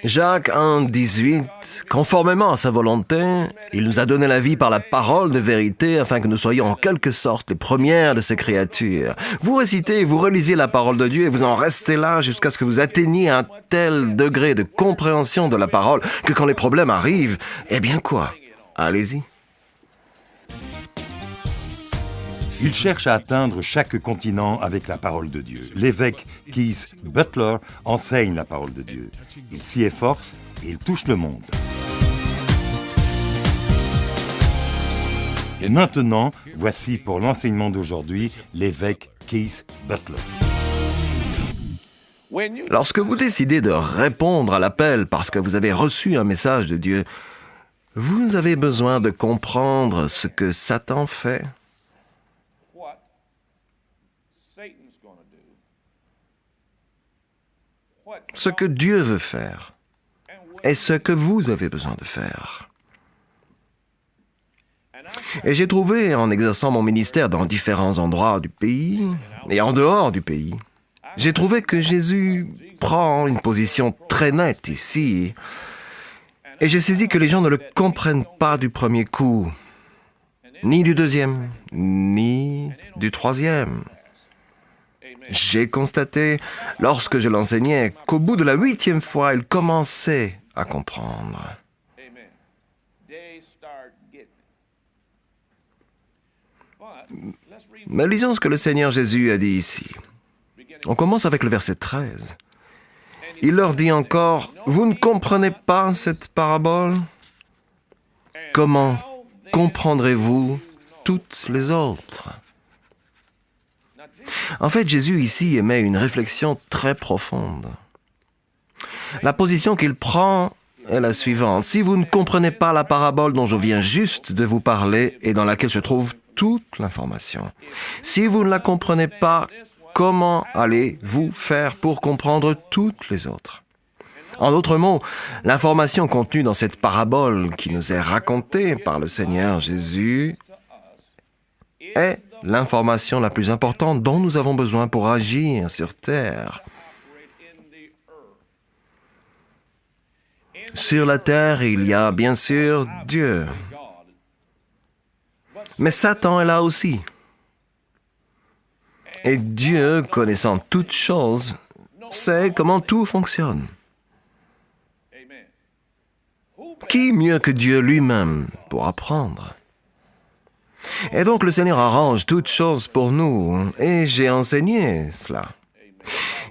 Jacques 1,18, conformément à sa volonté, il nous a donné la vie par la parole de vérité afin que nous soyons en quelque sorte les premières de ses créatures. Vous récitez, vous relisez la parole de Dieu et vous en restez là jusqu'à ce que vous atteigniez un tel degré de compréhension de la parole que quand les problèmes arrivent, eh bien quoi? Allez-y. Il cherche à atteindre chaque continent avec la parole de Dieu. L'évêque Keith Butler enseigne la parole de Dieu. Il s'y efforce et il touche le monde. Et maintenant, voici pour l'enseignement d'aujourd'hui l'évêque Keith Butler. Lorsque vous décidez de répondre à l'appel parce que vous avez reçu un message de Dieu, vous avez besoin de comprendre ce que Satan fait. Ce que Dieu veut faire et ce que vous avez besoin de faire. Et j'ai trouvé, en exerçant mon ministère dans différents endroits du pays et en dehors du pays, j'ai trouvé que Jésus prend une position très nette ici. Et j'ai saisi que les gens ne le comprennent pas du premier coup, ni du deuxième, ni du troisième. J'ai constaté, lorsque je l'enseignais, qu'au bout de la 8e fois, ils commençaient à comprendre. Mais lisons ce que le Seigneur Jésus a dit ici. On commence avec le verset 13. Il leur dit encore, « Vous ne comprenez pas cette parabole? Comment comprendrez-vous toutes les autres? » En fait, Jésus ici émet une réflexion très profonde. La position qu'il prend est la suivante. Si vous ne comprenez pas la parabole dont je viens juste de vous parler et dans laquelle se trouve toute l'information, si vous ne la comprenez pas, comment allez-vous faire pour comprendre toutes les autres? En d'autres mots, l'information contenue dans cette parabole qui nous est racontée par le Seigneur Jésus est l'information la plus importante dont nous avons besoin pour agir sur terre. Sur la terre, il y a bien sûr Dieu. Mais Satan est là aussi. Et Dieu, connaissant toutes choses, sait comment tout fonctionne. Qui mieux que Dieu lui-même pour apprendre? Et donc le Seigneur arrange toutes choses pour nous, et j'ai enseigné cela.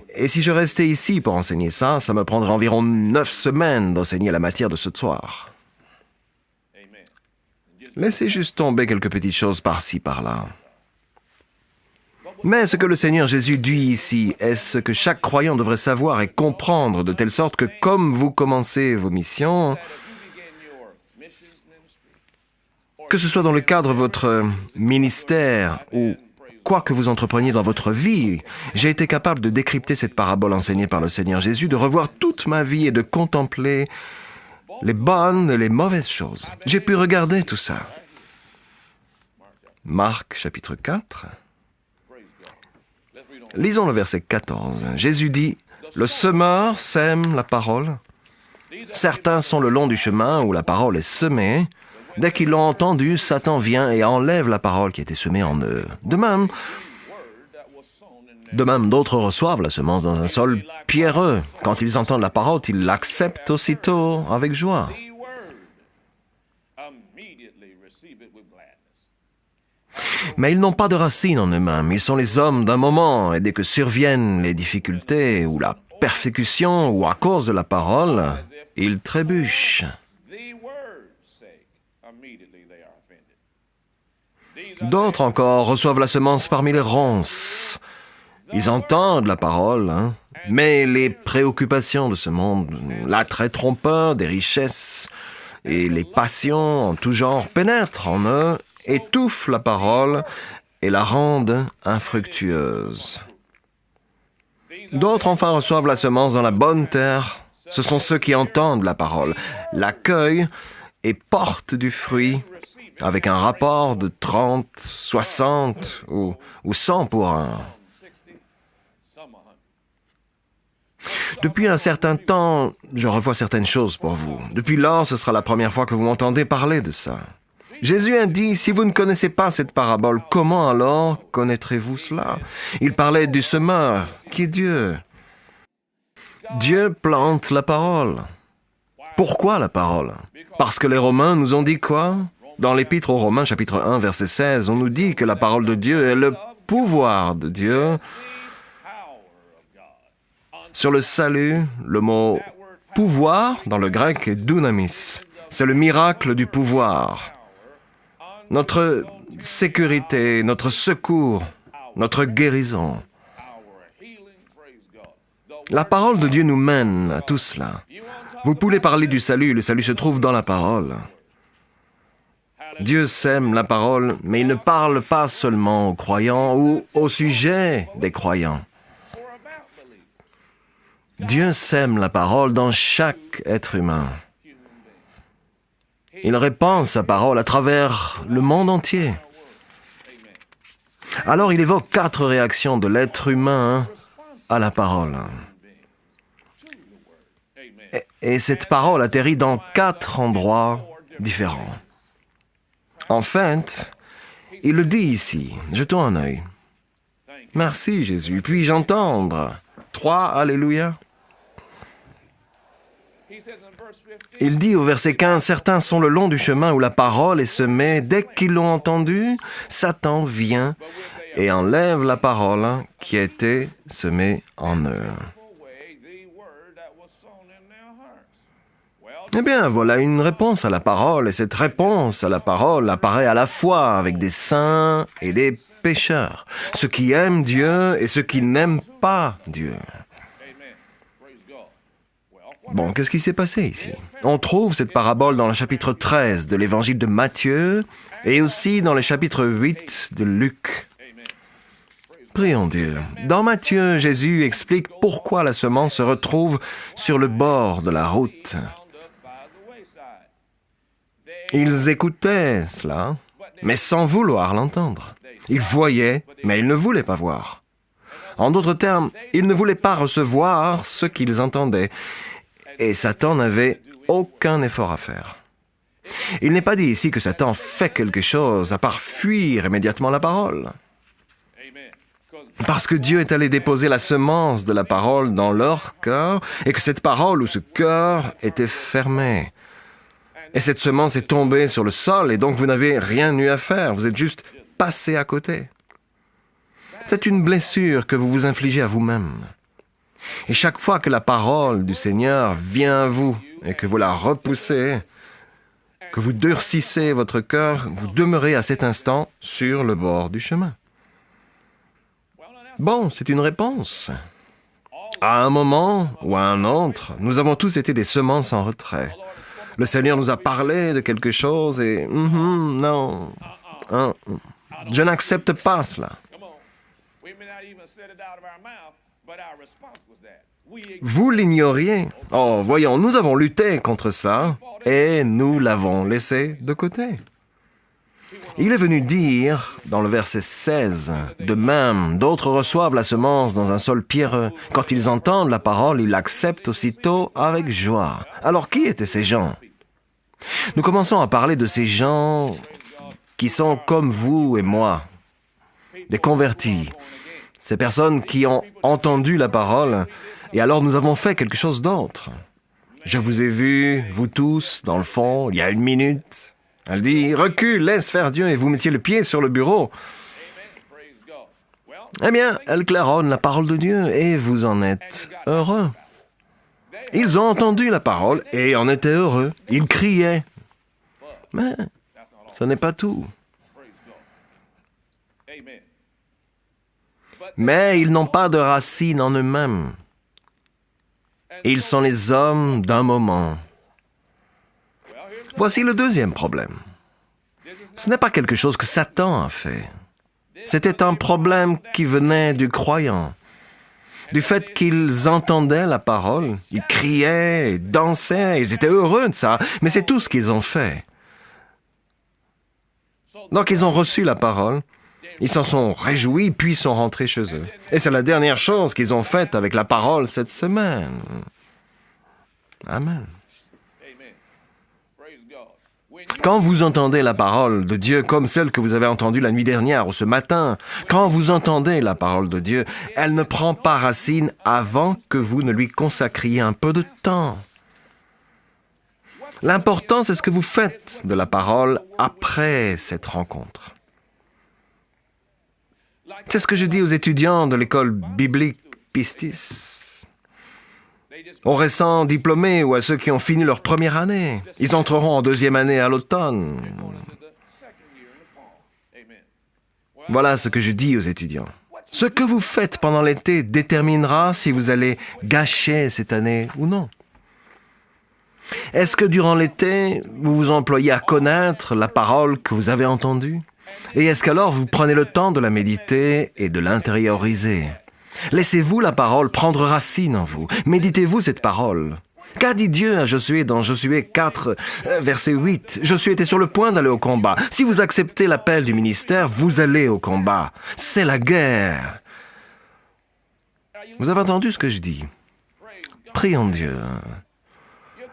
Et si je restais ici pour enseigner ça, ça me prendrait environ 9 semaines d'enseigner la matière de ce soir. Laissez juste tomber quelques petites choses par-ci, par-là. Mais ce que le Seigneur Jésus dit ici est ce que chaque croyant devrait savoir et comprendre, de telle sorte que comme vous commencez vos missions, que ce soit dans le cadre de votre ministère ou quoi que vous entrepreniez dans votre vie, j'ai été capable de décrypter cette parabole enseignée par le Seigneur Jésus, de revoir toute ma vie et de contempler les bonnes et les mauvaises choses. J'ai pu regarder tout ça. Marc, chapitre 4. Lisons le verset 14. Jésus dit, « Le semeur sème la parole. Certains sont le long du chemin où la parole est semée. Dès qu'ils l'ont entendue, Satan vient et enlève la parole qui a été semée en eux. De même, d'autres reçoivent la semence dans un sol pierreux. Quand ils entendent la parole, ils l'acceptent aussitôt avec joie. Mais ils n'ont pas de racines en eux-mêmes. Ils sont les hommes d'un moment, et dès que surviennent les difficultés ou la persécution ou à cause de la parole, ils trébuchent. D'autres encore reçoivent la semence parmi les ronces. Ils entendent la parole, mais les préoccupations de ce monde, l'attrait trompeur des richesses et les passions en tout genre pénètrent en eux, étouffent la parole et la rendent infructueuse. D'autres enfin reçoivent la semence dans la bonne terre. Ce sont ceux qui entendent la parole, l'accueillent et portent du fruit avec un rapport de 30, 60 ou 100 pour un. Depuis un certain temps, je revois certaines choses pour vous. Depuis lors, ce sera la première fois que vous m'entendez parler de ça. Jésus a dit, si vous ne connaissez pas cette parabole, comment alors connaîtrez-vous cela? Il parlait du semeur, qui est Dieu. Dieu plante la parole. Pourquoi la parole? Parce que les Romains nous ont dit quoi? Dans l'Épître aux Romains, chapitre 1, verset 16, on nous dit que la parole de Dieu est le pouvoir de Dieu sur le salut. Le mot pouvoir, dans le grec, est dunamis. C'est le miracle du pouvoir. Notre sécurité, notre secours, notre guérison. La parole de Dieu nous mène à tout cela. Vous pouvez parler du salut, le salut se trouve dans la parole. Dieu sème la parole, mais il ne parle pas seulement aux croyants ou au sujet des croyants. Dieu sème la parole dans chaque être humain. Il répand sa parole à travers le monde entier. Alors il évoque 4 réactions de l'être humain à la parole. Et cette parole atterrit dans 4 endroits différents. En fait, il le dit ici. Jetons un œil. Merci Jésus. Puis-je entendre 3 Alléluia? Il dit au verset 15, « Certains sont le long du chemin où la parole est semée. Dès qu'ils l'ont entendue, Satan vient et enlève la parole qui a été semée en eux. » Eh bien, voilà une réponse à la parole, et cette réponse à la parole apparaît à la fois avec des saints et des pécheurs, ceux qui aiment Dieu et ceux qui n'aiment pas Dieu. Bon, qu'est-ce qui s'est passé ici? On trouve cette parabole dans le chapitre 13 de l'évangile de Matthieu et aussi dans le chapitre 8 de Luc. Prions Dieu. Dans Matthieu, Jésus explique pourquoi la semence se retrouve sur le bord de la route. Ils écoutaient cela, mais sans vouloir l'entendre. Ils voyaient, mais ils ne voulaient pas voir. En d'autres termes, ils ne voulaient pas recevoir ce qu'ils entendaient. Et Satan n'avait aucun effort à faire. Il n'est pas dit ici que Satan fait quelque chose à part fuir immédiatement la parole. Parce que Dieu est allé déposer la semence de la parole dans leur cœur et que cette parole ou ce cœur était fermé. Et cette semence est tombée sur le sol et donc vous n'avez rien eu à faire. Vous êtes juste passé à côté. C'est une blessure que vous vous infligez à vous-même. Et chaque fois que la parole du Seigneur vient à vous et que vous la repoussez, que vous durcissez votre cœur, vous demeurez à cet instant sur le bord du chemin. Bon, c'est une réponse. À un moment ou à un autre, nous avons tous été des semences en retrait. Le Seigneur nous a parlé de quelque chose et non, je n'accepte pas cela. Vous l'ignoriez. Oh, voyons, nous avons lutté contre ça et nous l'avons laissé de côté. Il est venu dire, dans le verset 16, « De même, d'autres reçoivent la semence dans un sol pierreux. Quand ils entendent la parole, ils l'acceptent aussitôt avec joie. » Alors, qui étaient ces gens? Nous commençons à parler de ces gens qui sont comme vous et moi, des convertis. Ces personnes qui ont entendu la parole, et alors nous avons fait quelque chose d'autre. Je vous ai vu, vous tous, dans le fond, il y a 1 minute. Elle dit, recule, laisse faire Dieu, et vous mettiez le pied sur le bureau. Eh bien, elle claironne la parole de Dieu, et vous en êtes heureux. Ils ont entendu la parole, et en étaient heureux. Ils criaient. Mais ce n'est pas tout. Mais ils n'ont pas de racines en eux-mêmes. Ils sont les hommes d'un moment. Voici le deuxième problème. Ce n'est pas quelque chose que Satan a fait. C'était un problème qui venait du croyant. Du fait qu'ils entendaient la parole, ils criaient, ils dansaient, ils étaient heureux de ça, mais c'est tout ce qu'ils ont fait. Donc ils ont reçu la parole, Ils s'en sont réjouis, puis sont rentrés chez eux. Et c'est la dernière chose qu'ils ont faite avec la parole cette semaine. Amen. Quand vous entendez la parole de Dieu comme celle que vous avez entendue la nuit dernière ou ce matin, quand vous entendez la parole de Dieu, elle ne prend pas racine avant que vous ne lui consacriez un peu de temps. L'important, c'est ce que vous faites de la parole après cette rencontre. C'est ce que je dis aux étudiants de l'école biblique Pistis, aux récents diplômés ou à ceux qui ont fini leur première année. Ils entreront en deuxième année à l'automne. Voilà ce que je dis aux étudiants. Ce que vous faites pendant l'été déterminera si vous allez gâcher cette année ou non. Est-ce que durant l'été, vous vous employez à connaître la parole que vous avez entendue? Et est-ce qu'alors vous prenez le temps de la méditer et de l'intérioriser? Laissez-vous la parole prendre racine en vous. Méditez-vous cette parole. Qu'a dit Dieu à Josué dans Josué 4, verset 8? Josué était sur le point d'aller au combat. Si vous acceptez l'appel du ministère, vous allez au combat. C'est la guerre. Vous avez entendu ce que je dis? Prions Dieu.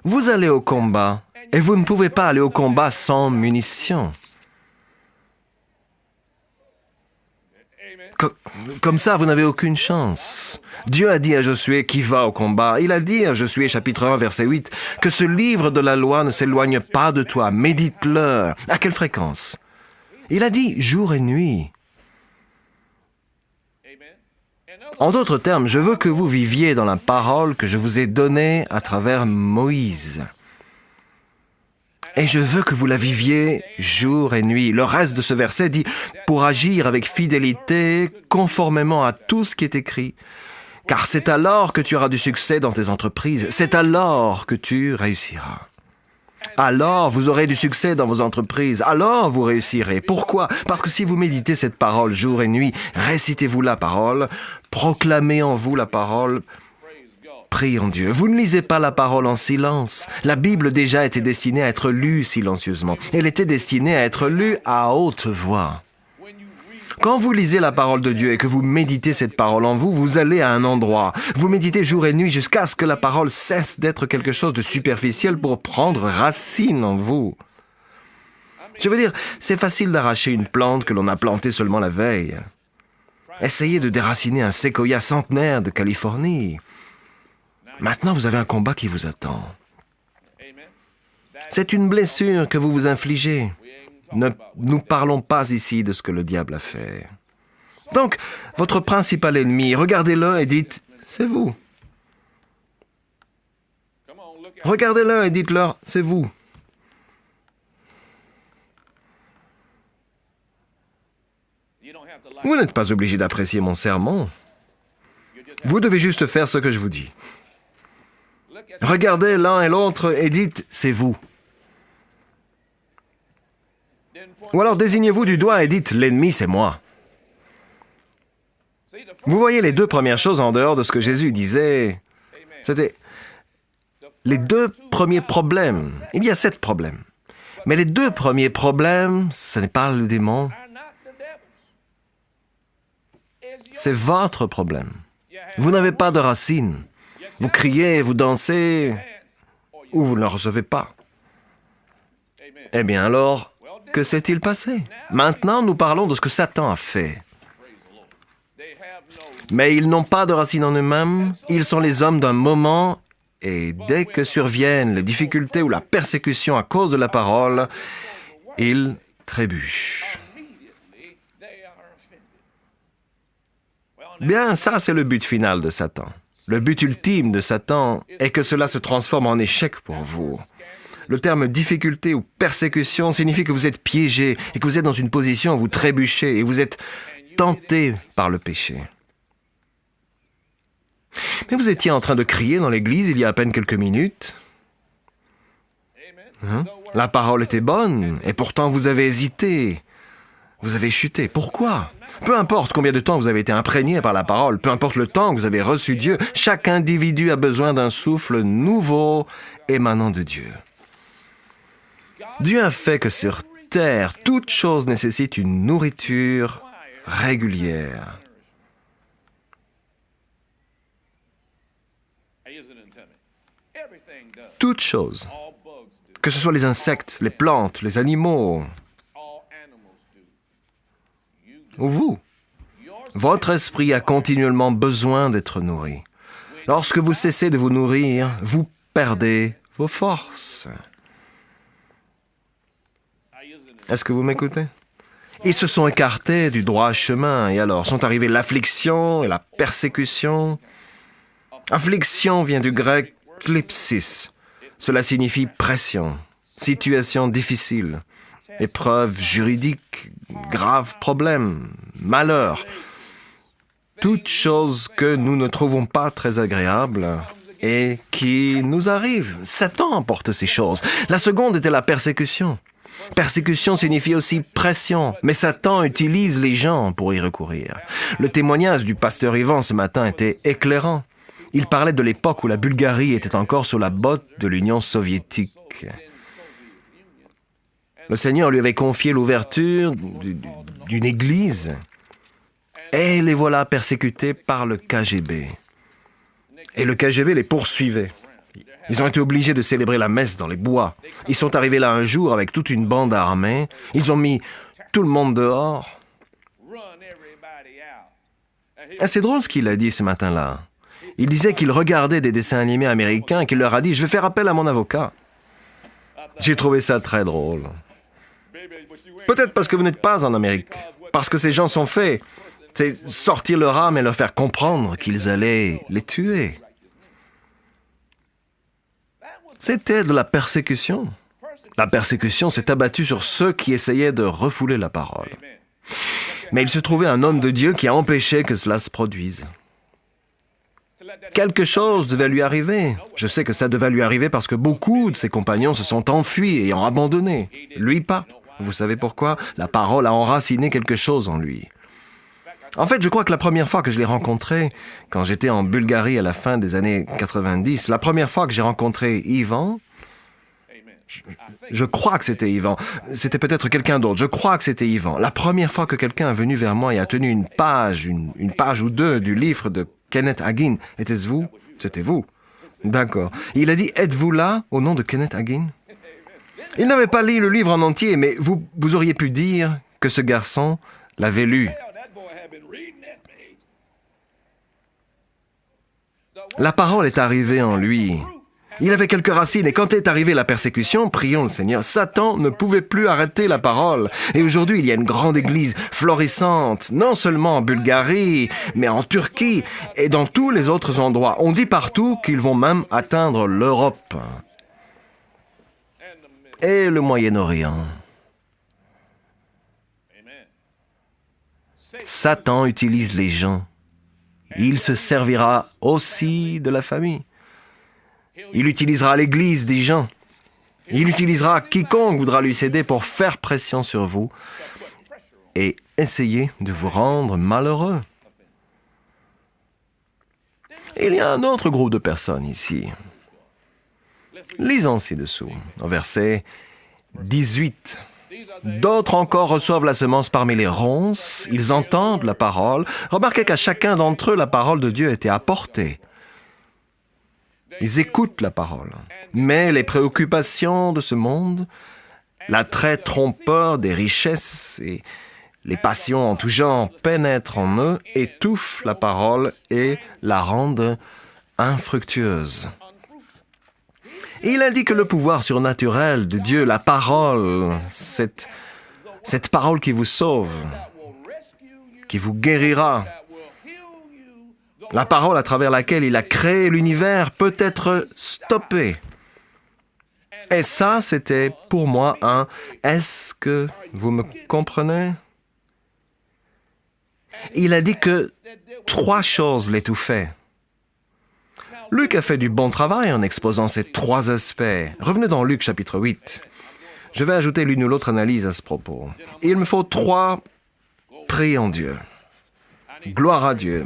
Vous allez au combat et vous ne pouvez pas aller au combat sans munitions. Comme ça, vous n'avez aucune chance. Dieu a dit à Josué qui va au combat. Il a dit à Josué, chapitre 1, verset 8, que ce livre de la loi ne s'éloigne pas de toi. Médite-le. À quelle fréquence? Il a dit jour et nuit. En d'autres termes, je veux que vous viviez dans la parole que je vous ai donnée à travers Moïse. Et je veux que vous la viviez jour et nuit. Le reste de ce verset dit « pour agir avec fidélité, conformément à tout ce qui est écrit. Car c'est alors que tu auras du succès dans tes entreprises. C'est alors que tu réussiras. » Alors vous aurez du succès dans vos entreprises. Alors vous réussirez. Pourquoi? Parce que si vous méditez cette parole jour et nuit, récitez-vous la parole, proclamez en vous la parole, prions Dieu. Vous ne lisez pas la parole en silence. La Bible déjà était destinée à être lue silencieusement. Elle était destinée à être lue à haute voix. Quand vous lisez la parole de Dieu et que vous méditez cette parole en vous, vous allez à un endroit. Vous méditez jour et nuit jusqu'à ce que la parole cesse d'être quelque chose de superficiel pour prendre racine en vous. Je veux dire, c'est facile d'arracher une plante que l'on a plantée seulement la veille. Essayez de déraciner un séquoia centenaire de Californie. Maintenant, vous avez un combat qui vous attend. C'est une blessure que vous vous infligez. Ne nous parlons pas ici de ce que le diable a fait. Donc, votre principal ennemi, regardez-le et dites, c'est vous. Regardez-le et dites-leur, c'est vous. Vous n'êtes pas obligé d'apprécier mon sermon. Vous devez juste faire ce que je vous dis. Regardez l'un et l'autre et dites, c'est vous. Ou alors désignez-vous du doigt et dites, l'ennemi, c'est moi. Vous voyez, les deux premières choses en dehors de ce que Jésus disait, c'était les deux premiers problèmes. Il y a 7 problèmes. Mais les deux premiers problèmes, ce n'est pas le démon. C'est votre problème. Vous n'avez pas de racine. Vous criez, vous dansez, ou vous ne la recevez pas. Eh bien alors, que s'est-il passé? Maintenant, nous parlons de ce que Satan a fait. Mais ils n'ont pas de racine en eux-mêmes, ils sont les hommes d'un moment, et dès que surviennent les difficultés ou la persécution à cause de la parole, ils trébuchent. Bien, ça, c'est le but final de Satan. Le but ultime de Satan est que cela se transforme en échec pour vous. Le terme difficulté ou persécution signifie que vous êtes piégé et que vous êtes dans une position où vous trébuchez et vous êtes tenté par le péché. Mais vous étiez en train de crier dans l'église il y a à peine quelques minutes. La parole était bonne et pourtant vous avez hésité. Vous avez chuté. Pourquoi? Peu importe combien de temps vous avez été imprégné par la parole, peu importe le temps que vous avez reçu Dieu, chaque individu a besoin d'un souffle nouveau émanant de Dieu. Dieu a fait que sur terre, toute chose nécessite une nourriture régulière. Toutes choses, que ce soit les insectes, les plantes, les animaux, ou vous, votre esprit a continuellement besoin d'être nourri. Lorsque vous cessez de vous nourrir, vous perdez vos forces. Est-ce que vous m'écoutez? Ils se sont écartés du droit chemin et alors sont arrivés l'affliction et la persécution. Affliction vient du grec klypsis. Cela signifie pression, situation difficile, épreuve juridique, grave problème, malheur. Toutes choses que nous ne trouvons pas très agréables et qui nous arrivent. Satan emporte ces choses. La seconde était la persécution. Persécution signifie aussi pression, mais Satan utilise les gens pour y recourir. Le témoignage du pasteur Ivan ce matin était éclairant. Il parlait de l'époque où la Bulgarie était encore sous la botte de l'Union soviétique. Le Seigneur lui avait confié l'ouverture d'une église et les voilà persécutés par le KGB. Et le KGB les poursuivait. Ils ont été obligés de célébrer la messe dans les bois. Ils sont arrivés là un jour avec toute une bande armée. Ils ont mis tout le monde dehors. Et c'est drôle ce qu'il a dit ce matin-là. Il disait qu'il regardait des dessins animés américains et qu'il leur a dit « Je vais faire appel à mon avocat ». J'ai trouvé ça très drôle. Peut-être parce que vous n'êtes pas en Amérique. Parce que ces gens sont faits. C'est sortir leur âme et leur faire comprendre qu'ils allaient les tuer. C'était de la persécution. La persécution s'est abattue sur ceux qui essayaient de refouler la parole. Mais il se trouvait un homme de Dieu qui a empêché que cela se produise. Quelque chose devait lui arriver. Je sais que ça devait lui arriver parce que beaucoup de ses compagnons se sont enfuis et ont abandonné. Lui pas. Vous savez pourquoi? La parole a enraciné quelque chose en lui. En fait, je crois que la première fois que je l'ai rencontré, quand j'étais en Bulgarie à la fin des années 90, la première fois que j'ai rencontré Ivan, je crois que c'était Ivan, c'était peut-être quelqu'un d'autre, je crois que c'était Ivan. La première fois que quelqu'un est venu vers moi et a tenu une page ou deux du livre de Kenneth Hagin, était-ce vous? C'était vous. D'accord. Il a dit, êtes-vous là au nom de Kenneth Hagin? Il n'avait pas lu le livre en entier, mais vous auriez pu dire que ce garçon l'avait lu. La parole est arrivée en lui. Il avait quelques racines et quand est arrivée la persécution, prions le Seigneur, Satan ne pouvait plus arrêter la parole. Et aujourd'hui, il y a une grande église florissante, non seulement en Bulgarie, mais en Turquie et dans tous les autres endroits. On dit partout qu'ils vont même atteindre l'Europe et le Moyen-Orient. Satan utilise les gens. Il se servira aussi de la famille. Il utilisera l'Église des gens. Il utilisera quiconque voudra lui céder pour faire pression sur vous et essayer de vous rendre malheureux. Il y a un autre groupe de personnes ici. Lisons ci-dessous, au verset 18. D'autres encore reçoivent la semence parmi les ronces, ils entendent la parole. Remarquez qu'à chacun d'entre eux, la parole de Dieu était apportée. Ils écoutent la parole. Mais les préoccupations de ce monde, l'attrait trompeur des richesses et les passions en tout genre pénètrent en eux, étouffent la parole et la rendent infructueuse. Il a dit que le pouvoir surnaturel de Dieu, la parole, cette parole qui vous sauve, qui vous guérira, la parole à travers laquelle il a créé l'univers peut être stoppée. Et ça, c'était pour moi un « est-ce que vous me comprenez ?» Il a dit que 3 choses l'étouffaient. Luc a fait du bon travail en exposant ces 3 aspects. Revenez dans Luc chapitre 8. Je vais ajouter l'une ou l'autre analyse à ce propos. Il me faut 3 prier en Dieu. Gloire à Dieu.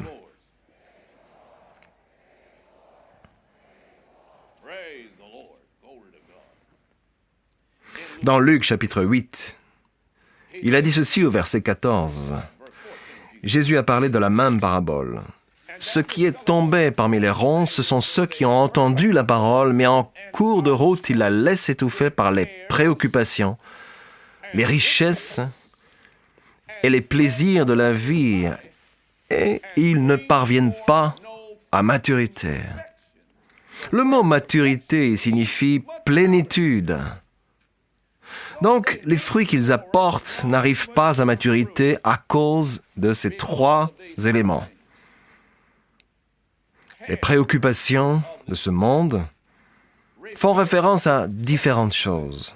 Dans Luc chapitre 8, il a dit ceci au verset 14. Jésus a parlé de la même parabole. Ce qui est tombé parmi les ronces, ce sont ceux qui ont entendu la parole, mais en cours de route, ils la laissent étouffer par les préoccupations, les richesses et les plaisirs de la vie, et ils ne parviennent pas à maturité. Le mot maturité signifie plénitude. Donc, les fruits qu'ils apportent n'arrivent pas à maturité à cause de ces trois éléments. Les préoccupations de ce monde font référence à différentes choses.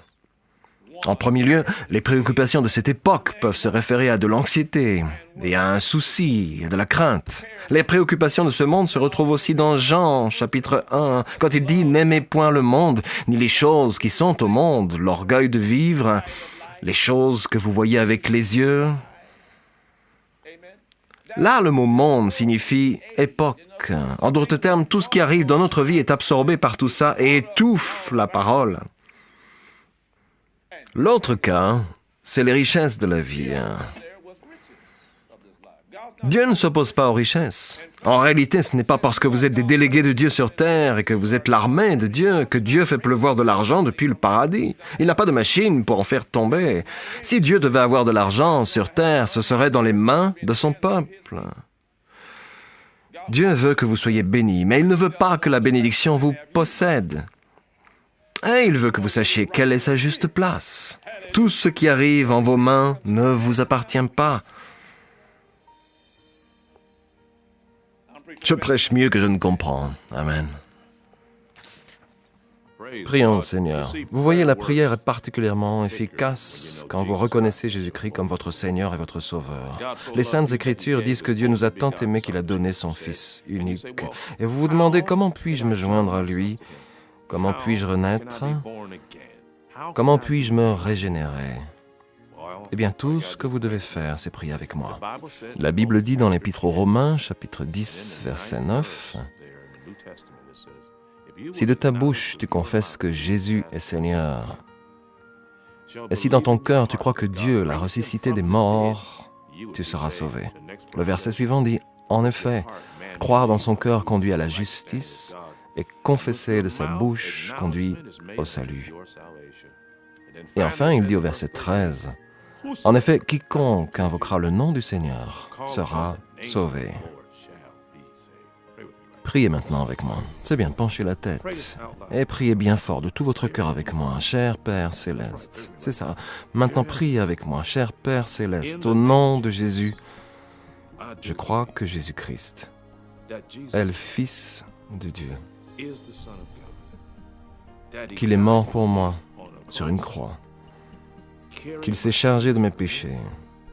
En premier lieu, les préoccupations de cette époque peuvent se référer à de l'anxiété et à un souci et de la crainte. Les préoccupations de ce monde se retrouvent aussi dans Jean, chapitre 1, quand il dit « N'aimez point le monde, ni les choses qui sont au monde, l'orgueil de vivre, les choses que vous voyez avec les yeux. » Là, le mot « monde » signifie « époque ». En d'autres termes, tout ce qui arrive dans notre vie est absorbé par tout ça et étouffe la parole. L'autre cas, c'est les richesses de la vie. Dieu ne s'oppose pas aux richesses. En réalité, ce n'est pas parce que vous êtes des délégués de Dieu sur terre et que vous êtes l'armée de Dieu que Dieu fait pleuvoir de l'argent depuis le paradis. Il n'a pas de machine pour en faire tomber. Si Dieu devait avoir de l'argent sur terre, ce serait dans les mains de son peuple. Dieu veut que vous soyez bénis, mais il ne veut pas que la bénédiction vous possède. Et il veut que vous sachiez quelle est sa juste place. Tout ce qui arrive en vos mains ne vous appartient pas. Je prêche mieux que je ne comprends. Amen. Prions, Seigneur. Vous voyez, la prière est particulièrement efficace quand vous reconnaissez Jésus-Christ comme votre Seigneur et votre Sauveur. Les Saintes Écritures disent que Dieu nous a tant aimés qu'il a donné son Fils unique. Et vous vous demandez comment puis-je me joindre à lui? Comment puis-je renaître? Comment puis-je me régénérer? Eh bien, tout ce que vous devez faire, c'est prier avec moi. La Bible dit dans l'Épître aux Romains, chapitre 10, verset 9, « Si de ta bouche tu confesses que Jésus est Seigneur, et si dans ton cœur tu crois que Dieu l'a ressuscité des morts, tu seras sauvé. » Le verset suivant dit, « En effet, croire dans son cœur conduit à la justice, et confesser de sa bouche conduit au salut. » Et enfin, il dit au verset 13, « En effet, quiconque invoquera le nom du Seigneur sera sauvé. » Priez maintenant avec moi. C'est bien, penchez la tête. Et priez bien fort de tout votre cœur avec moi. Cher Père Céleste. C'est ça. Maintenant, priez avec moi. Cher Père Céleste, au nom de Jésus, je crois que Jésus-Christ est le Fils de Dieu. Qu'il est mort pour moi sur une croix, qu'il s'est chargé de mes péchés,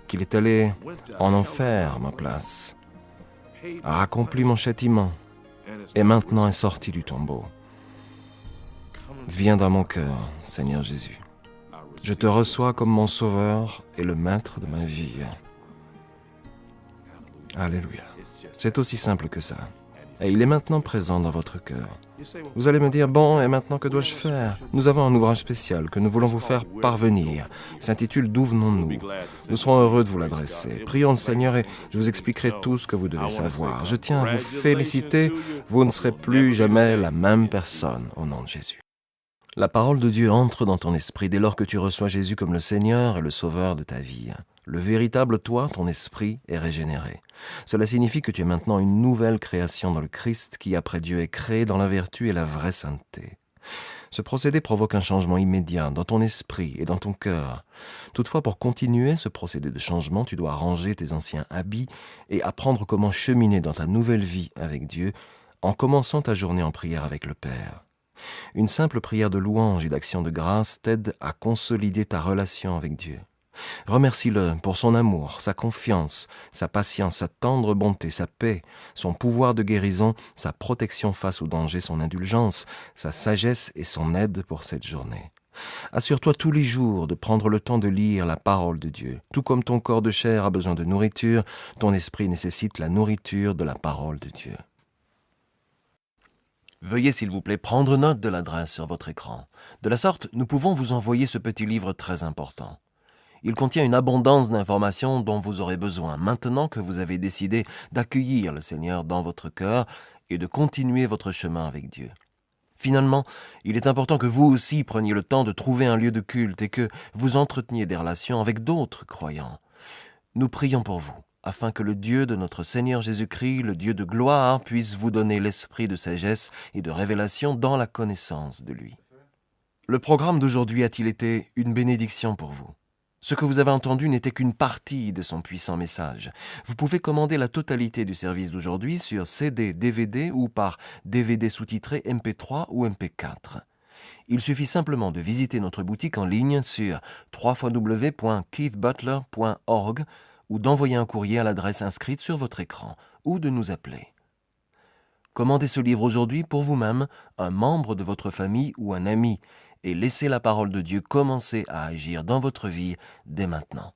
qu'il est allé en enfer à ma place, a accompli mon châtiment et maintenant est sorti du tombeau. Viens dans mon cœur, Seigneur Jésus. Je te reçois comme mon sauveur et le maître de ma vie. Alléluia. C'est aussi simple que ça. Et il est maintenant présent dans votre cœur. Vous allez me dire, bon, et maintenant que dois-je faire? Nous avons un ouvrage spécial que nous voulons vous faire parvenir. Il s'intitule « D'où venons-nous » Nous serons heureux de vous l'adresser. Prions le Seigneur et je vous expliquerai tout ce que vous devez savoir. Je tiens à vous féliciter. Vous ne serez plus jamais la même personne au nom de Jésus. La parole de Dieu entre dans ton esprit dès lors que tu reçois Jésus comme le Seigneur et le Sauveur de ta vie. Le véritable toi, ton esprit, est régénéré. Cela signifie que tu es maintenant une nouvelle création dans le Christ qui, après Dieu, est créé dans la vertu et la vraie sainteté. Ce procédé provoque un changement immédiat dans ton esprit et dans ton cœur. Toutefois, pour continuer ce procédé de changement, tu dois ranger tes anciens habits et apprendre comment cheminer dans ta nouvelle vie avec Dieu en commençant ta journée en prière avec le Père. Une simple prière de louange et d'action de grâce t'aide à consolider ta relation avec Dieu. Remercie-le pour son amour, sa confiance, sa patience, sa tendre bonté, sa paix, son pouvoir de guérison, sa protection face au danger, son indulgence, sa sagesse et son aide pour cette journée. Assure-toi tous les jours de prendre le temps de lire la parole de Dieu. Tout comme ton corps de chair a besoin de nourriture, ton esprit nécessite la nourriture de la parole de Dieu. Veuillez s'il vous plaît prendre note de l'adresse sur votre écran. De la sorte, nous pouvons vous envoyer ce petit livre très important. Il contient une abondance d'informations dont vous aurez besoin maintenant que vous avez décidé d'accueillir le Seigneur dans votre cœur et de continuer votre chemin avec Dieu. Finalement, il est important que vous aussi preniez le temps de trouver un lieu de culte et que vous entreteniez des relations avec d'autres croyants. Nous prions pour vous, afin que le Dieu de notre Seigneur Jésus-Christ, le Dieu de gloire, puisse vous donner l'esprit de sagesse et de révélation dans la connaissance de lui. Le programme d'aujourd'hui a-t-il été une bénédiction pour vous? Ce que vous avez entendu n'était qu'une partie de son puissant message. Vous pouvez commander la totalité du service d'aujourd'hui sur CD, DVD ou par DVD sous-titré MP3 ou MP4. Il suffit simplement de visiter notre boutique en ligne sur www.keithbutler.org ou d'envoyer un courrier à l'adresse inscrite sur votre écran ou de nous appeler. Commandez ce livre aujourd'hui pour vous-même, un membre de votre famille ou un ami et laissez la parole de Dieu commencer à agir dans votre vie dès maintenant.